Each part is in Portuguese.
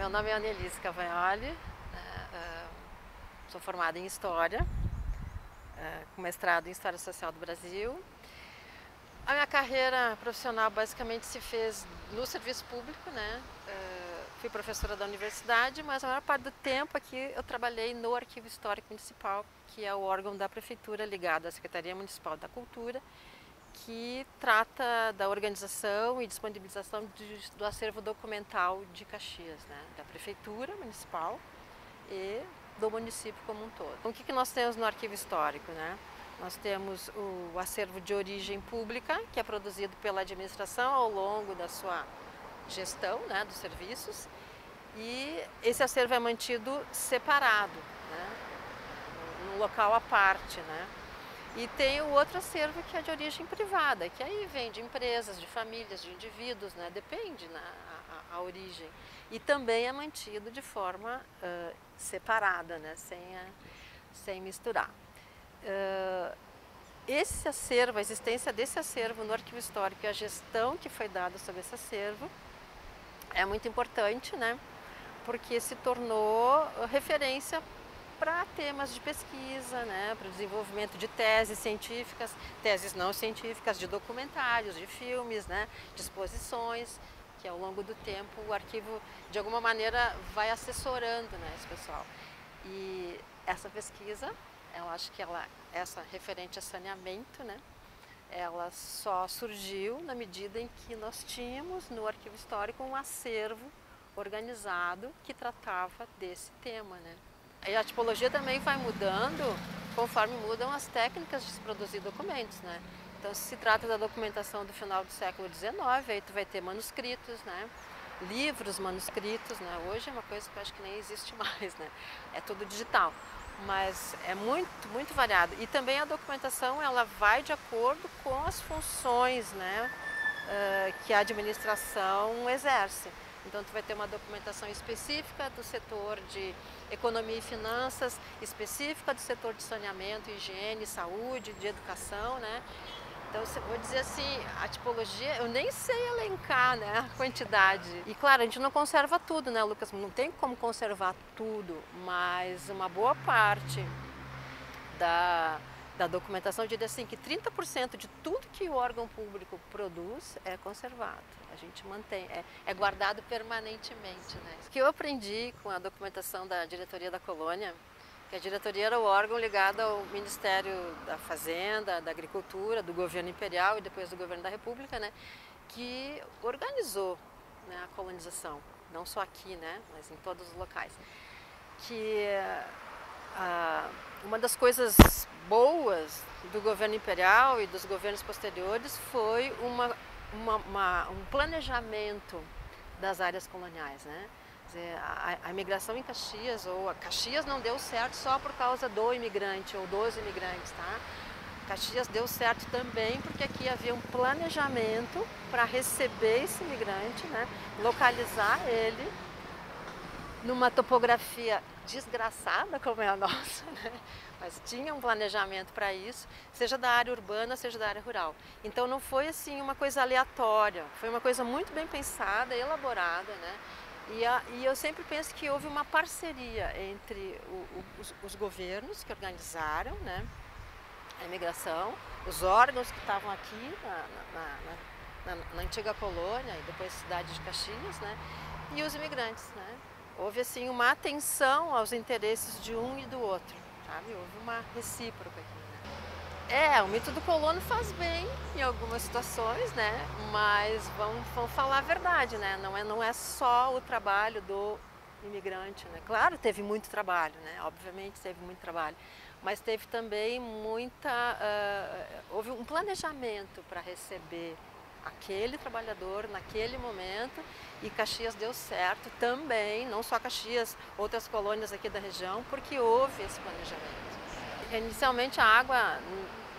Meu nome é Annelise Cavagnoli, sou formada em História, com mestrado em História Social do Brasil. A minha carreira profissional basicamente se fez no serviço público, né? Fui professora da universidade, mas a maior parte do tempo aqui eu trabalhei no Arquivo Histórico Municipal, que é o órgão da Prefeitura ligado à Secretaria Municipal da Cultura, que trata da organização e disponibilização do acervo documental de Caxias, né? Da Prefeitura Municipal e do município como um todo. Então, o que nós temos no Arquivo Histórico, né? Nós temos o acervo de origem pública, que é produzido pela administração ao longo da sua gestão, né, dos serviços, e esse acervo é mantido separado, né, num local à parte, né. E tem o outro acervo que é de origem privada, que aí vem de empresas, de famílias, de indivíduos, né, depende, né, a origem. E também é mantido de forma separada, né, sem misturar. Esse acervo, a existência desse acervo no Arquivo Histórico e a gestão que foi dada sobre esse acervo é muito importante, né? Porque se tornou referência para temas de pesquisa, né? Para o desenvolvimento de teses científicas, teses não científicas, de documentários, de filmes, né? De exposições, que ao longo do tempo o arquivo, de alguma maneira, vai assessorando, né, esse pessoal. E essa pesquisa, eu acho que essa referente a saneamento, né, ela só surgiu na medida em que nós tínhamos no Arquivo Histórico um acervo organizado que tratava desse tema, né. E a tipologia também vai mudando conforme mudam as técnicas de se produzir documentos, né. Então, se trata da documentação do final do século XIX, aí tu vai ter manuscritos, né, livros manuscritos, né. Hoje é uma coisa que eu acho que nem existe mais, né, é tudo digital. Mas é muito, muito variado. E também a documentação, ela vai de acordo com as funções, né, que a administração exerce. Então, tu vai ter uma documentação específica do setor de economia e finanças, específica do setor de saneamento, higiene, saúde, de educação, né? Então, vou dizer assim, a tipologia, eu nem sei elencar, né, a quantidade. E claro, a gente não conserva tudo, né, Lucas? Não tem como conservar tudo, mas uma boa parte da documentação, eu diria assim, que 30% de tudo que o órgão público produz é conservado. A gente mantém, é guardado permanentemente, né? O que eu aprendi com a documentação da diretoria da colônia, que a diretoria era o órgão ligado ao Ministério da Fazenda, da Agricultura, do governo imperial e depois do governo da República, né, que organizou, né, a colonização, não só aqui, né, mas em todos os locais. Que uma das coisas boas do governo imperial e dos governos posteriores foi um planejamento das áreas coloniais, né? A imigração em Caxias, ou a Caxias não deu certo só por causa do imigrante ou dos imigrantes, tá? Caxias deu certo também porque aqui havia um planejamento para receber esse imigrante, né? Localizar ele numa topografia desgraçada como é a nossa, né? Mas tinha um planejamento para isso, seja da área urbana, seja da área rural. Então não foi assim uma coisa aleatória, foi uma coisa muito bem pensada, elaborada, né? E eu sempre penso que houve uma parceria entre os governos que organizaram, né, a imigração, os órgãos que estavam aqui na antiga colônia e depois cidade de Caxias, né, e os imigrantes, né. Houve assim uma atenção aos interesses de um e do outro, sabe? Houve uma recíproca aqui. O mito do colono faz bem em algumas situações, né? Mas vamos falar a verdade, né? Não é só o trabalho do imigrante, né? Claro, teve muito trabalho, né? Obviamente teve muito trabalho, mas teve também houve um planejamento para receber aquele trabalhador naquele momento, e Caxias deu certo também, não só Caxias, outras colônias aqui da região, porque houve esse planejamento. Inicialmente a água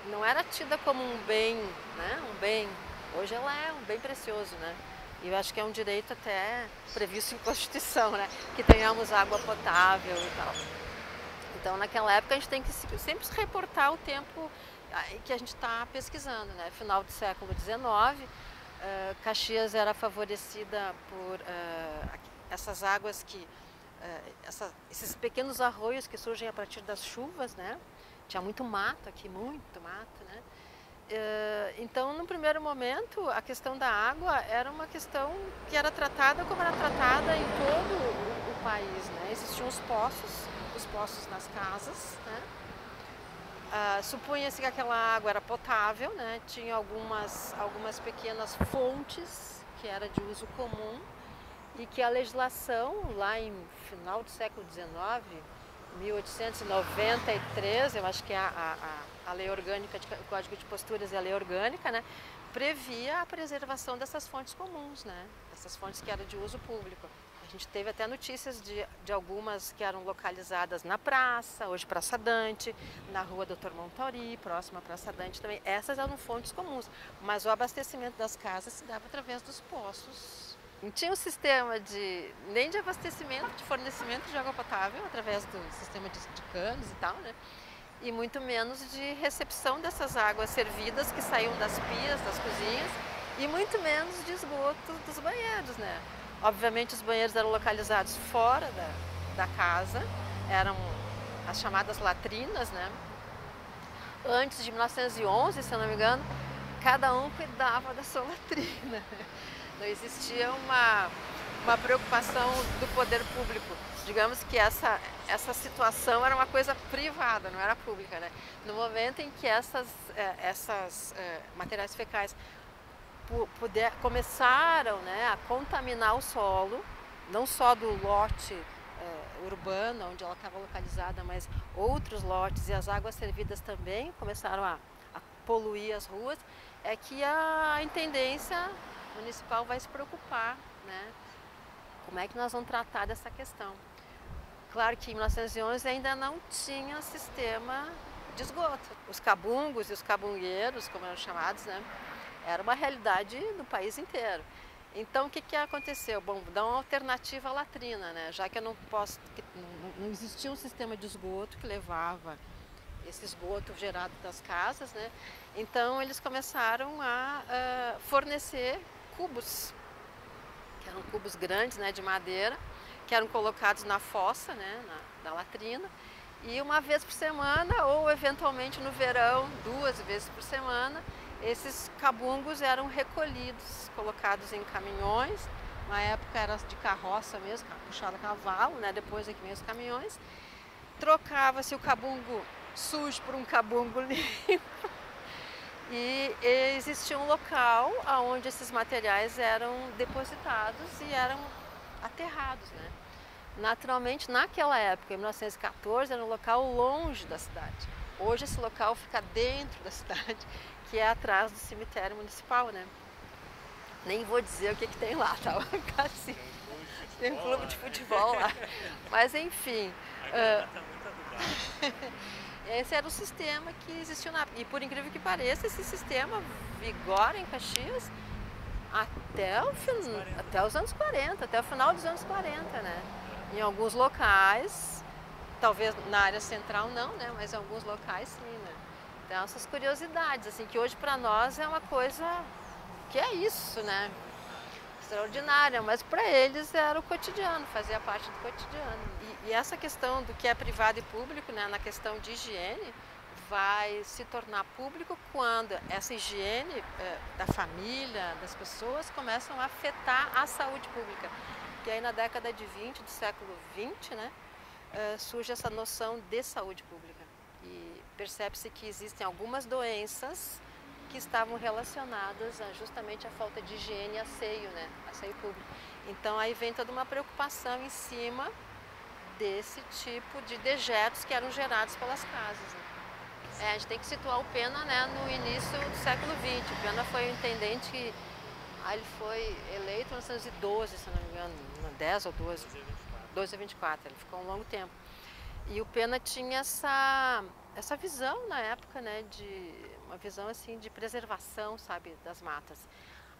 não era tida como um bem, né? Um bem. Hoje ela é um bem precioso, né? E eu acho que é um direito até previsto em Constituição, né? Que tenhamos água potável e tal. Então naquela época a gente tem que sempre se reportar o tempo que a gente está pesquisando, né? Final do século XIX, Caxias era favorecida por essas águas esses pequenos arroios que surgem a partir das chuvas, né? Tinha muito mato aqui, muito mato, né? Então, no primeiro momento, a questão da água era uma questão que era tratada como era tratada em todo o país, né? Existiam os poços nas casas, né? Supunha-se que aquela água era potável, né? Tinha algumas pequenas fontes que era de uso comum e que a legislação lá em final do século XIX, 1893, eu acho que é a lei orgânica, o Código de Posturas e a lei orgânica, né, previa a preservação dessas fontes comuns, né, dessas fontes que eram de uso público. A gente teve até notícias de algumas que eram localizadas na praça, hoje Praça Dante, na rua Doutor Montauri, próxima à Praça Dante também. Essas eram fontes comuns, mas o abastecimento das casas se dava através dos poços. Não tinha um sistema nem de abastecimento, de fornecimento de água potável, através do sistema de canos e tal, né? E muito menos de recepção dessas águas servidas que saíam das pias, das cozinhas, e muito menos de esgoto dos banheiros, né? Obviamente os banheiros eram localizados fora da casa, eram as chamadas latrinas, né? Antes de 1911, se eu não me engano, cada um cuidava da sua latrina. Não existia uma preocupação do poder público. Digamos que essa situação era uma coisa privada, não era pública, né? No momento em que essas materiais fecais começaram, né, a contaminar o solo, não só do lote urbano, onde ela estava localizada, mas outros lotes e as águas servidas também começaram a poluir as ruas, é que a intendência municipal vai se preocupar, né? Como é que nós vamos tratar dessa questão? Claro que em 1911 ainda não tinha sistema de esgoto. Os cabungos e os cabungueiros, como eram chamados, né? Era uma realidade no país inteiro. Então o que aconteceu? Bom, dá uma alternativa à latrina, né? Já que eu não existia um sistema de esgoto que levava esse esgoto gerado das casas, né? Então eles começaram a fornecer cubos, que eram cubos grandes, né, de madeira, que eram colocados na fossa, né, na latrina, e uma vez por semana, ou eventualmente no verão, 2 vezes por semana, esses cabungos eram recolhidos, colocados em caminhões. Na época era de carroça mesmo, puxado a cavalo, né, depois é que vem os caminhões. Trocava-se o cabungo sujo por um cabungo limpo. E existia um local onde esses materiais eram depositados e eram aterrados, né? Naturalmente, naquela época, em 1914, era um local longe da cidade. Hoje esse local fica dentro da cidade, que é atrás do cemitério municipal, né? Nem vou dizer o que tem lá, tá? Assim, tem um clube de futebol lá. Mas enfim. Esse era o sistema que existiu e por incrível que pareça, esse sistema vigora em Caxias até os anos 40, até o final dos anos 40, né? Em alguns locais, talvez na área central não, né? Mas em alguns locais sim, né? Então essas curiosidades, assim, que hoje para nós é uma coisa que é isso, né? Extraordinária, mas para eles era o cotidiano, fazia parte do cotidiano. E essa questão do que é privado e público, né, na questão de higiene, vai se tornar público quando essa higiene da família, das pessoas, começam a afetar a saúde pública. Que aí na década de 20 do século 20, né, surge essa noção de saúde pública. E percebe-se que existem algumas doenças que estavam relacionadas justamente à falta de higiene e asseio, né? Asseio público. Então aí vem toda uma preocupação em cima desse tipo de dejetos que eram gerados pelas casas, né? A gente tem que situar o Pena, né, no início do século XX. O Pena foi o intendente que ele foi eleito em 1912, se não me engano, 10 ou 12, 12 a 24, ele ficou um longo tempo. E o Pena tinha essa visão na época, né, uma visão assim de preservação, sabe, das matas.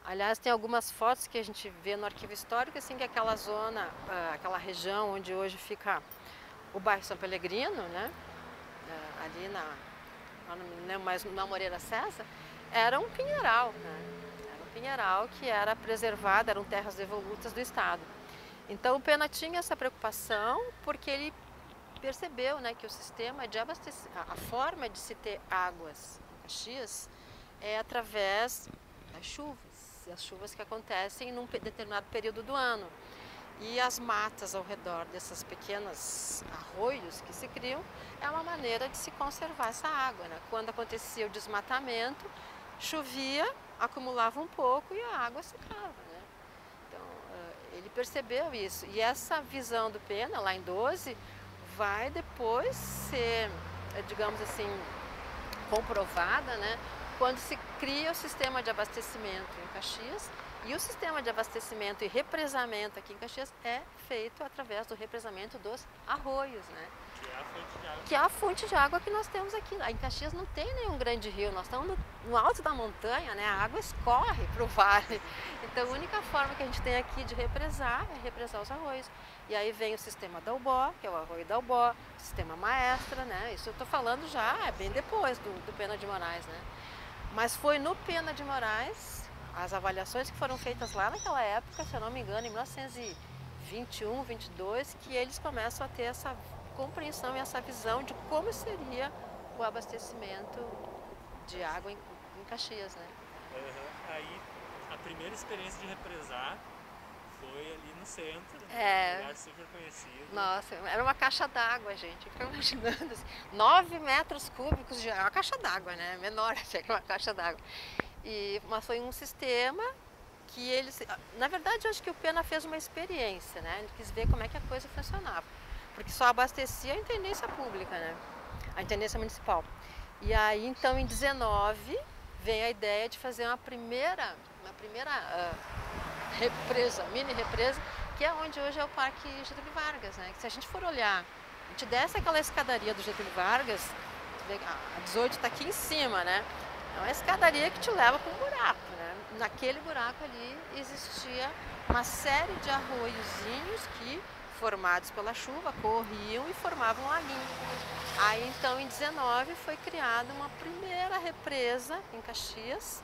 Aliás, tem algumas fotos que a gente vê no arquivo histórico, assim, que é aquela zona, aquela região onde hoje fica o bairro São Pelegrino, né, ali na Moreira César, era um pinheiral, né, era um pinheiral que era preservado, eram terras devolutas do Estado. Então o Pena tinha essa preocupação porque ele percebeu, né, que o sistema de abastecimento, a forma de se ter águas em Caxias é através das chuvas, e as chuvas que acontecem num determinado período do ano. E as matas ao redor dessas pequenas arroios que se criam é uma maneira de se conservar essa água, né? Quando acontecia o desmatamento, chovia, acumulava um pouco e a água secava, né? Então, ele percebeu isso. E essa visão do Pena, lá em 12, vai depois ser, digamos assim, comprovada, né? Quando se cria o sistema de abastecimento em Caxias. E o sistema de abastecimento e represamento aqui em Caxias é feito através do represamento dos arroios, né? Que é a fonte de água. Que é a fonte de água que nós temos aqui. Em Caxias não tem nenhum grande rio, nós estamos no alto da montanha, né? A água escorre para o vale. Então a única forma que a gente tem aqui de represar é represar os arroios. E aí vem o sistema Dalbó, que é o arroio Dalbó, o sistema Maestra, né? Isso eu estou falando já bem depois do Pena de Moraes, né? Mas foi no Pena de Moraes, as avaliações que foram feitas lá naquela época, se eu não me engano, em 1921, 22, que eles começam a ter essa compreensão e essa visão de como seria o abastecimento de água em Caxias, né? Aí a primeira experiência de represar foi ali no centro, um lugar super conhecido. Nossa, era uma caixa d'água, gente. Eu fico imaginando assim, 9 metros cúbicos de água, uma caixa d'água, né? Menor até que uma caixa d'água. Mas foi um sistema que eles... Na verdade, eu acho que o Pena fez uma experiência, né? Ele quis ver como é que a coisa funcionava. Porque só abastecia a intendência pública, né? A intendência municipal. E aí, então, em 19, vem a ideia de fazer uma primeira represa, mini represa, que é onde hoje é o Parque Getúlio Vargas, né? Que se a gente for olhar, a gente desce aquela escadaria do Getúlio Vargas, a 18 está aqui em cima, né? É uma escadaria que te leva para um buraco, né? Naquele buraco ali existia uma série de arroiozinhos que, formados pela chuva, corriam e formavam um laguinho. Aí então em 19 foi criada uma primeira represa em Caxias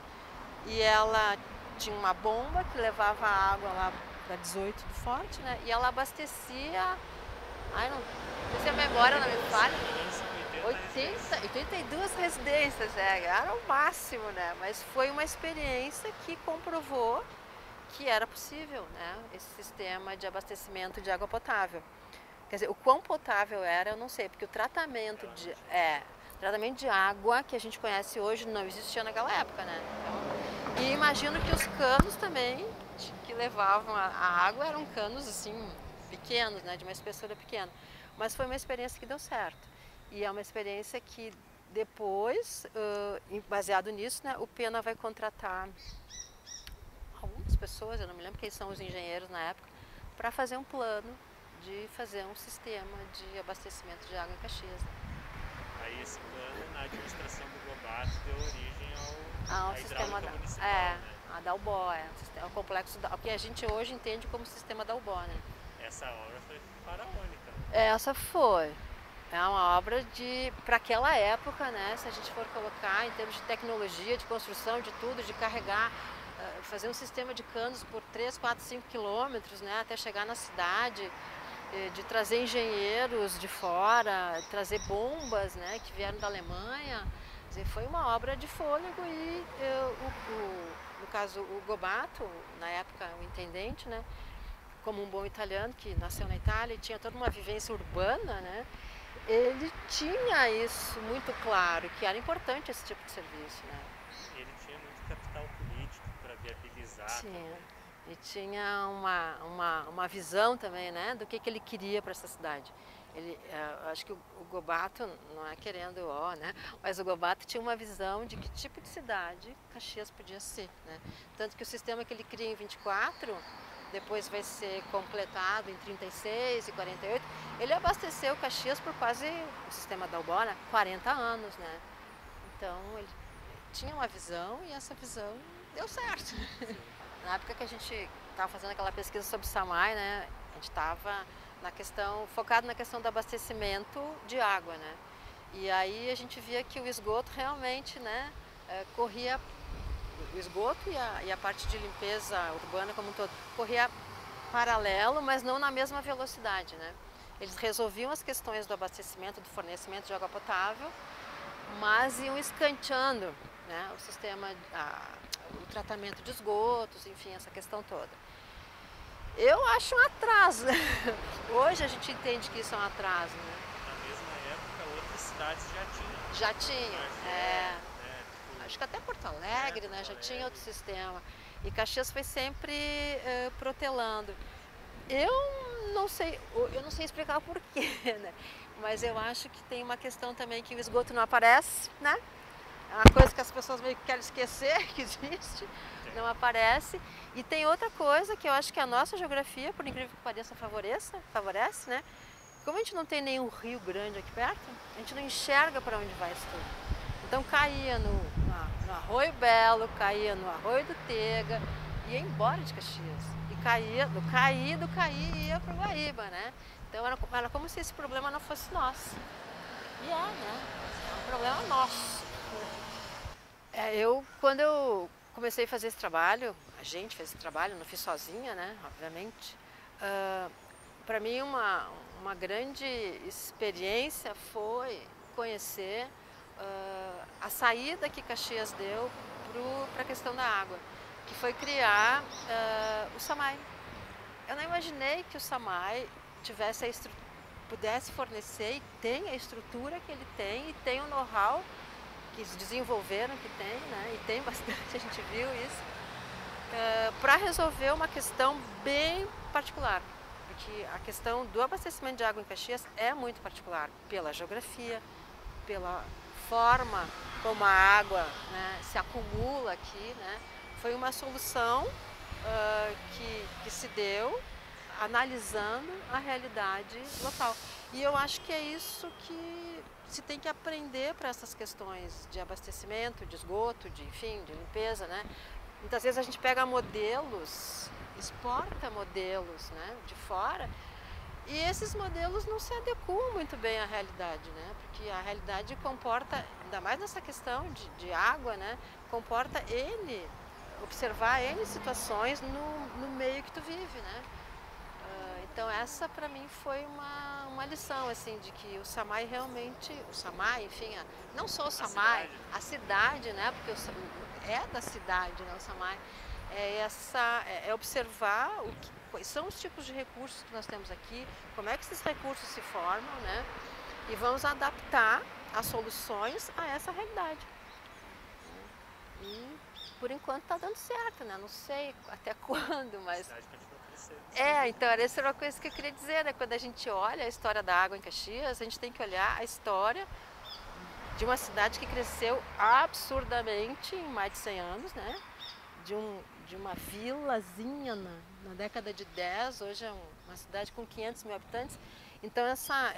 e ela tinha uma bomba que levava a água lá para 18 do Forte, né? E ela abastecia, não sei se a memória não me falha, 82 residências, era o máximo, né? Mas foi uma experiência que comprovou que era possível, né? Esse sistema de abastecimento de água potável. Quer dizer, o quão potável era, eu não sei, porque o tratamento de água que a gente conhece hoje não existia naquela época, né? Então, e imagino que os canos também que levavam a água eram canos assim pequenos, né? De uma espessura pequena. Mas foi uma experiência que deu certo. E é uma experiência que depois, baseado nisso, né, o Pena vai contratar algumas pessoas, eu não me lembro quem são os engenheiros na época, para fazer um plano de fazer um sistema de abastecimento de água em Caxias. Aí esse plano, na administração do Gobato, deu origem ao sistema municipal, né? A Dalbó, o complexo, o que a gente hoje entende como sistema Dalbó, né? Essa obra foi faraônica. Essa foi. É uma obra para aquela época, né? Se a gente for colocar em termos de tecnologia, de construção, de tudo, de carregar, fazer um sistema de canos por 3, 4, 5 quilômetros, né? Até chegar na cidade, de trazer engenheiros de fora, trazer bombas, né? Que vieram da Alemanha. Quer dizer, foi uma obra de fôlego e no caso o Gobato, na época o intendente, né? Como um bom italiano que nasceu na Itália e tinha toda uma vivência urbana, né? Ele tinha isso muito claro, que era importante esse tipo de serviço, né? Ele tinha muito capital político para viabilizar. Tinha. E tinha uma visão também, né, do que ele queria para essa cidade. Acho que o Gobato, não é querendo, né, mas o Gobato tinha uma visão de que tipo de cidade Caxias podia ser, né? Tanto que o sistema que ele cria em 24, depois vai ser completado em 36 e 48, ele abasteceu Caxias por quase, o sistema Dalbó, né, 40 anos, né? Então ele tinha uma visão e essa visão deu certo. Na época que a gente estava fazendo aquela pesquisa sobre Samay, né, a gente estava focado na questão do abastecimento de água, né? E aí a gente via que o esgoto realmente, né, o esgoto e a parte de limpeza urbana como um todo, corria paralelo, mas não na mesma velocidade, né? Eles resolviam as questões do abastecimento, do fornecimento de água potável, mas iam escanteando, né, o sistema, o tratamento de esgotos, enfim, essa questão toda. Eu acho um atraso. Hoje a gente entende que isso é um atraso, né? Na mesma época, outras cidades já tinham. Já tinham, acho que até Porto Alegre, né, já tinha outro sistema. E Caxias foi sempre protelando. Eu não sei explicar o porquê, né? Mas eu acho que tem uma questão também que o esgoto não aparece, né? É uma coisa que as pessoas meio que querem esquecer que existe, não aparece. E tem outra coisa que eu acho que a nossa geografia, por incrível que pareça, favorece, né? Como a gente não tem nenhum rio grande aqui perto, a gente não enxerga para onde vai isso tudo. Então caía no Arroio Belo, caía no Arroio do Tega, ia embora de Caxias. E caía, do Caí ia para o Guaíba, né? Então era como se esse problema não fosse nosso. E né? É um problema nosso. Quando eu comecei a fazer esse trabalho, a gente fez esse trabalho, não fiz sozinha, né? Obviamente. Para mim uma grande experiência foi conhecer a saída que Caxias deu para a questão da água, que foi criar o SAMAI. Eu não imaginei que o SAMAI pudesse fornecer e tem a estrutura que ele tem e tem o know-how que eles desenvolveram, que tem, né? E tem bastante, a gente viu isso, para resolver uma questão bem particular. Porque a questão do abastecimento de água em Caxias é muito particular, pela geografia, pela forma como a água, né, se acumula aqui, né? Foi uma solução que se deu analisando a realidade local. E eu acho que é isso que se tem que aprender para essas questões de abastecimento, de esgoto, de limpeza, né? Muitas vezes a gente pega modelos, exporta modelos, né, de fora, e esses modelos não se adequam muito bem à realidade, né? Porque a realidade comporta, ainda mais nessa questão de água, né? Comporta observar N situações no meio que tu vive, né? Então essa para mim foi uma lição, assim, de que o SAMAI realmente, enfim, não só o SAMAI, a cidade, né? Porque é da cidade, né, o SAMAI. É observar quais são os tipos de recursos que nós temos aqui, como é que esses recursos se formam, né? E vamos adaptar as soluções a essa realidade. E por enquanto está dando certo, né? Não sei até quando, mas... Então essa era uma coisa que eu queria dizer, né? Quando a gente olha a história da água em Caxias, a gente tem que olhar a história de uma cidade que cresceu absurdamente em mais de 100 anos, né? De uma vilazinha na década de 10, hoje é uma cidade com 500 mil habitantes. Então essa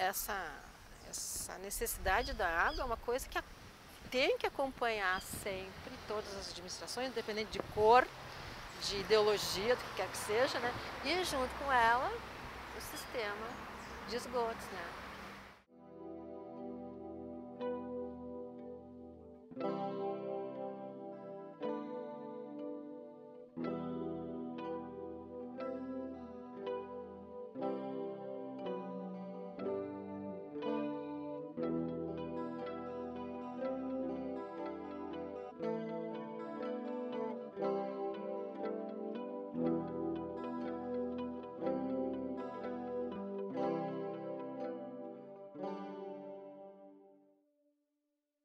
necessidade da água é uma coisa que tem que acompanhar sempre todas as administrações, independente de cor, de ideologia, do que quer que seja, né? E junto com ela o sistema de esgotos, né?